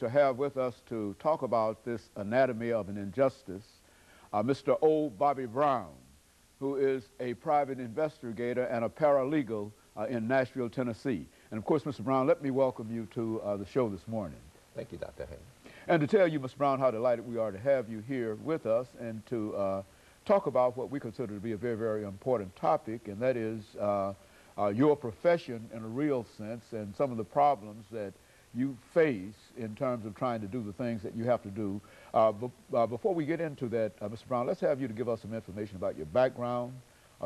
to have with us to talk about this anatomy of an injustice, Mr. O. Bobby Brown, who is a private investigator and a paralegal in Nashville, Tennessee. And of course, Mr. Brown, let me welcome you to the show this morning. Thank you, Dr. Haynes. And to tell you, Mr. Brown, how delighted we are to have you here with us and to talk about what we consider to be a very, very important topic, and that is your profession in a real sense and some of the problems that you face in terms of trying to do the things that you have to do. Before we get into that, Mr. Brown, let's have you to give us some information about your background,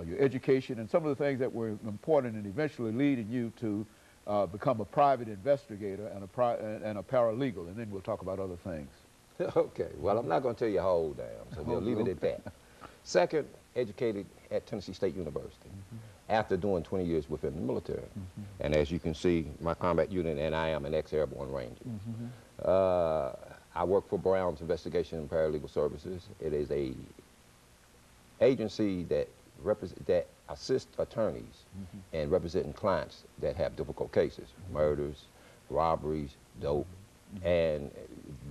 your education, and some of the things that were important in eventually leading you to become a private investigator and a paralegal, and then we'll talk about other things. Okay, well, I'm not going to tell you how old I am, so we'll leave it at that. Second, educated at Tennessee State University after doing 20 years within the military. And as you can see, my combat unit and I am an ex-airborne ranger. I work for Brown's Investigation and Paralegal Services. It is a agency that assists attorneys in representing clients that have difficult cases, murders, robberies, dope, and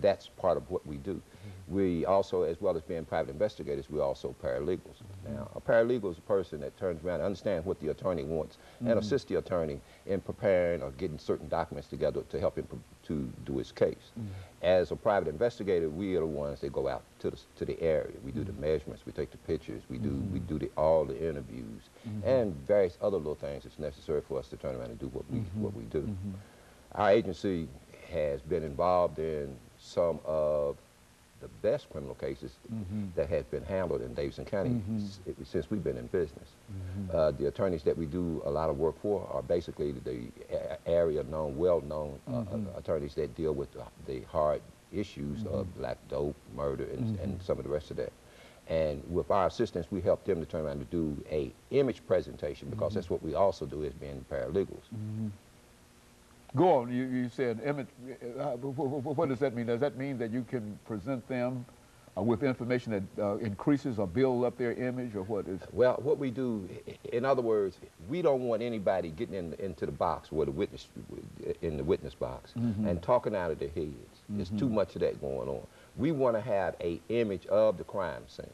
that's part of what we do. We also, as well as being private investigators, we're also paralegals. Now, a paralegal is a person that turns around and understands what the attorney wants and assists the attorney in preparing or getting certain documents together to help him to do his case. As a private investigator, we are the ones that go out to the area. We do the measurements, we take the pictures, we do all the interviews, and various other little things that's necessary for us to turn around and do what we do. Our agency has been involved in some of the best criminal cases that has been handled in Davidson County since we've been in business. The attorneys that we do a lot of work for are basically the well-known attorneys that deal with the hard issues of black dope, murder, and some of the rest of that. And with our assistance, we help them to turn around and do a image presentation, because that's what we also do as being paralegals. Go on. You said image. What does that mean? Does that mean that you can present them with information that increases or builds up their image, or what is? Well, what we do, in other words, we don't want anybody getting into the box where the witness, in the witness box, and talking out of their heads. There's too much of that going on. We want to have an image of the crime scene.